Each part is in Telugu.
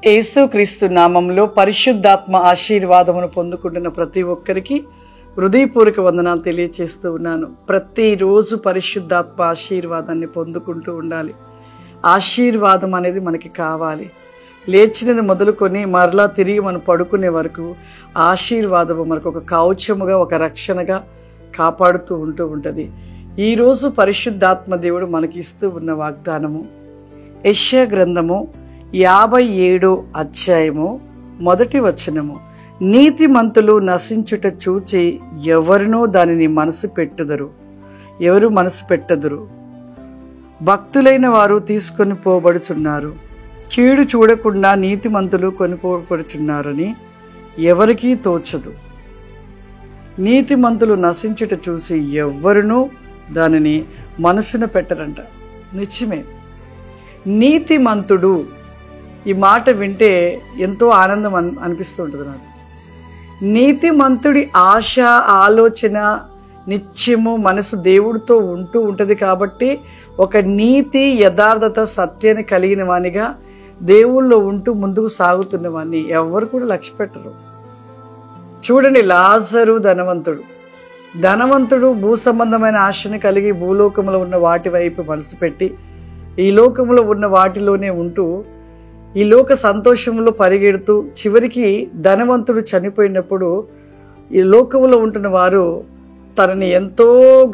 యేసుక్రీస్తు నామంలో పరిశుద్ధాత్మ ఆశీర్వాదమును పొందుకుంటున్న ప్రతి ఒక్కరికి హృదయపూర్వక వందనాలు తెలియచేస్తూ ఉన్నాను. ప్రతిరోజు పరిశుద్ధాత్మ ఆశీర్వాదాన్ని పొందుకుంటూ ఉండాలి. ఆశీర్వాదం అనేది మనకి కావాలి. లేచినది మొదలుకొని మరలా తిరిగి మనం పడుకునే వరకు ఆశీర్వాదము మనకు ఒక కవచముగా, ఒక రక్షణగా కాపాడుతూ ఉంటుంది. ఈరోజు పరిశుద్ధాత్మ దేవుడు మనకి ఇస్తూ ఉన్న వాగ్దానము యెషయా గ్రంథము 57 అధ్యాయము 1 వచనము. నీతిమంతులు నశించుట చూచి ఎవరునూ దానిని ఎవరు మనసు పెట్టదురు. భక్తులైన వారు తీసుకొని పోబడుచున్నారు. కీడు చూడకుండా నీతిమంతులు కొనిపోబడుచున్నారని ఎవరికీ తోచదు. నీతిమంతులు నశించుట చూసి ఎవరునూ దానిని మనసున పెట్టరంట. నిజమే. నీతిమంతుడు, ఈ మాట వింటే ఎంతో ఆనందం అనిపిస్తూ ఉంటుంది నాకు. నీతిమంతుడి ఆశ, ఆలోచన నిత్యము మనసు దేవుడితో ఉంటుంది కాబట్టి ఒక నీతి, యథార్థత, సత్యాన్ని కలిగిన వానిగా దేవుళ్ళో ఉంటూ ముందుకు సాగుతున్న వాడిని ఎవరు కూడా లక్ష్య పెట్టరు. చూడండి, లాజరు ధనవంతుడు భూ సంబంధమైన ఆశని కలిగి భూలోకంలో ఉన్న వాటి వైపు మనసు పెట్టి ఈ లోకంలో ఉన్న వాటిలోనే ఉంటూ ఈ లోక సంతోషంలో పరిగెడుతూ చివరికి ధనవంతుడు చనిపోయినప్పుడు ఈ లోకంలో ఉంటున్న వారు తనని ఎంతో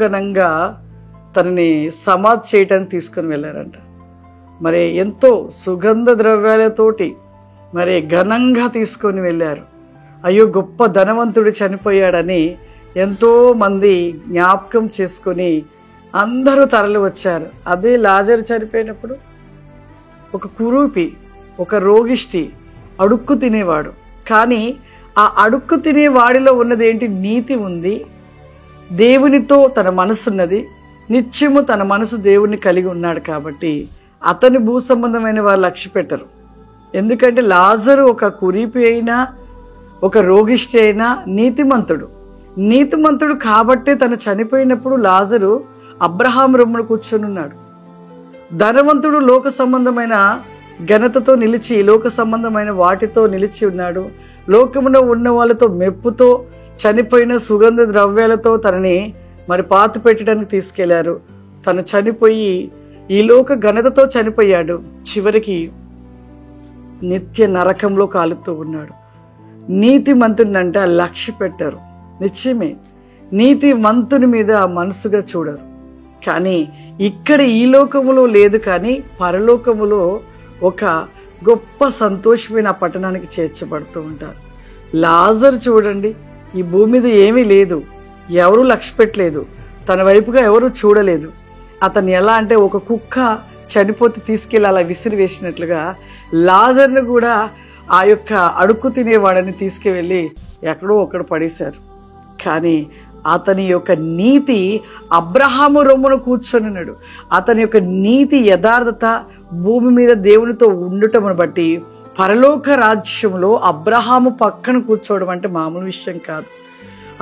ఘనంగా తనని సమాధి చేయటానికి తీసుకొని వెళ్ళారంట. మరి ఎంతో సుగంధ ద్రవ్యాలతోటి మరి ఘనంగా తీసుకొని వెళ్ళారు. అయ్యో, గొప్ప ధనవంతుడు చనిపోయాడని ఎంతో మంది జ్ఞాపకం చేసుకొని అందరూ తరలి వచ్చారు. అదే లాజరు చనిపోయినప్పుడు ఒక కురూపి, ఒక రోగిష్టి, అడుక్కు తినేవాడు. కానీ ఆ అడుక్కు తినేవాడిలో ఉన్నది ఏంటి? నీతి ఉంది, దేవునితో తన మనసు ఉన్నది, నిత్యము తన మనసు దేవుణ్ణి కలిగి ఉన్నాడు. కాబట్టి అతని భూ సంబంధమైన వారు లక్ష్య పెట్టరు. ఎందుకంటే లాజరు ఒక కురీపి అయినా, ఒక రోగిష్టి అయినా నీతిమంతుడు కాబట్టే తను చనిపోయినప్పుడు లాజరు అబ్రహాము రొమ్మున కూర్చొని ఉన్నాడు. ధనవంతుడు లోక సంబంధమైన ఘనతతో నిలిచి, లోక సంబంధమైన వాటితో నిలిచి ఉన్నాడు. లోకములో ఉన్న వాళ్ళతో మెప్పుతో చనిపోయిన సుగంధ ద్రవ్యాలతో తనని మరి పాతి పెట్టడానికి తీసుకెళ్లారు. తను చనిపోయి ఈ లోక ఘనతతో చనిపోయాడు. చివరికి నిత్య నరకంలో కాలుతూ ఉన్నాడు. నీతిమంతుడినంటే లక్ష్య పెట్టారు. నిశ్చయమే, నీతిమంతుని మీద మనసుగా చూడరు. కానీ ఇక్కడ ఈ లోకములో లేదు, కానీ పరలోకములో ఒక గొప్ప సంతోషమైన పట్టణానికి చేర్చబడుతూ ఉంటారు. లాజరు చూడండి, ఈ భూమి మీద ఏమీ లేదు, ఎవరూ లక్ష్య పెట్టలేదు, తన వైపుగా ఎవరూ చూడలేదు. అతను ఎలా అంటే ఒక కుక్క చనిపోతే తీసుకెళ్ళి అలా విసిరి వేసినట్లుగా లాజర్ను కూడా ఆ యొక్క అడుక్కు తినేవాడని తీసుకువెళ్ళి ఎక్కడో ఒక్కడ పడేశారు. కానీ అతని యొక్క నీతి అబ్రహాము రొమ్మున కూర్చొని ఉన్నాడు. అతని యొక్క నీతి, యథార్థత, భూమి మీద దేవునితో ఉండటమును బట్టి పరలోక రాజ్యంలో అబ్రహాము పక్కన కూర్చోవడం అంటే మామూలు విషయం కాదు.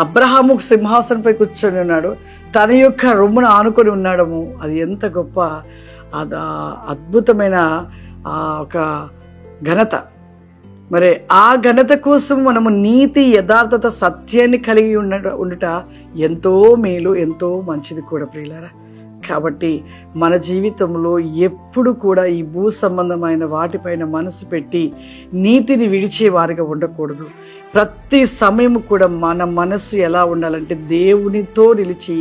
అబ్రహాము సింహాసనంపై కూర్చొని ఉన్నాడు, తన యొక్క రొమ్మును ఆనుకొని ఉన్నాడము. అది ఎంత గొప్ప అద్భుతమైన ఒక ఘనత. మరి ఆ ఘనత కోసం మనము నీతి, యథార్థత, సత్యాన్ని కలిగి ఉండుట ఎంతో మేలు, ఎంతో మంచిది కూడా ప్రియులారా. కాబట్టి మన జీవితంలో ఎప్పుడు కూడా ఈ భూ సంబంధమైన వాటిపైన మనసు పెట్టి నీతిని విడిచే వారిగా ఉండకూడదు. ప్రతి సమయం కూడా మన మనసు ఎలా ఉండాలంటే దేవునితో నిలిచి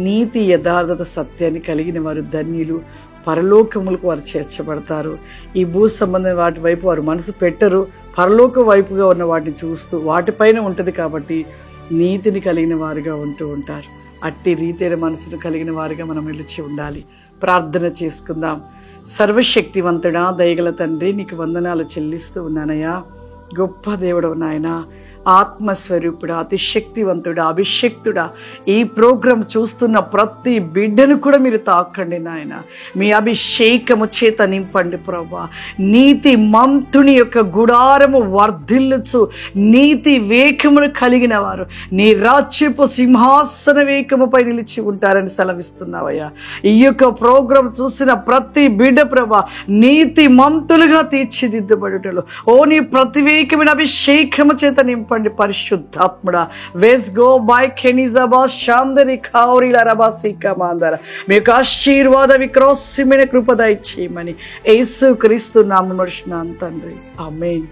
నీతి, యథార్థత, సత్యాన్ని కలిగిన వారు ధన్యులు. పరలోకములకు వారు చేర్చబడతారు. ఈ భూ సంబంధమైన వాటి వైపు వారు మనసు పెట్టరు. పరలోక వైపుగా ఉన్న వాటిని చూస్తూ వాటిపైన ఉంటుంది కాబట్టి నీతిని కలిగిన వారుగా ఉంటూ ఉంటారు. అట్టి రీతైన మనసును కలిగిన వారుగా మనం నిలిచి ఉండాలి. ప్రార్థన చేసుకుందాం. సర్వశక్తివంతుడా, దయగల తండ్రి, నీకు వందనాలు చెల్లిస్తూ ఉన్నానయ్యా. గొప్ప దేవుడవు నాయన. ఆత్మస్వరూపుడా, అతిశక్తివంతుడా, అభిషక్తుడా, ఈ ప్రోగ్రాం చూస్తున్న ప్రతి బిడ్డను కూడా మీరు తాకండి నాయన. మీ అభిషేకము చేత నింపండి ప్రభా. నీతి మంతుని యొక్క గుడారము వర్ధిల్లుచు నీతి వేకమును కలిగిన వారు నీ రాజ్యపు సింహాసన వేకముపై నిలిచి ఉంటారని సెలవిస్తున్నావయ్యా. ఈ యొక్క ప్రోగ్రాం చూసిన ప్రతి బిడ్డ ప్రభా నీతి మంతులుగా తీర్చిదిద్దబడుటలో నీ ప్రతివేకమైన అభిషేకము చేత నింపండి పరిశుద్ధాత్ముడా. వెస్ గో బై కెనిజబా శాందరి ఖౌరిల రబాసిక మాందర మీ యొక్క ఆశీర్వాద విక్రోసిమైన కృప దయచేయమని యేసు క్రీస్తు నామమున నడుచున్నాను తండ్రి. ఆమేన్.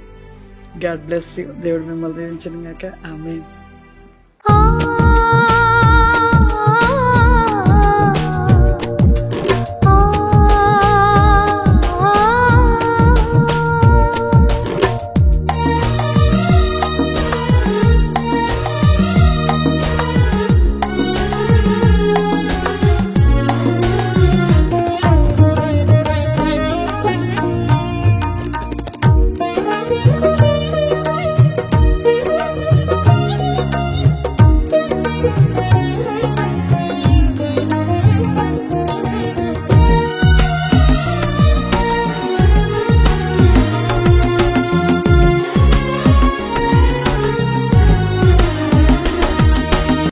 God bless you. దేవుడు మిమ్మల్ని దీవించును గాక. ఆమేన్.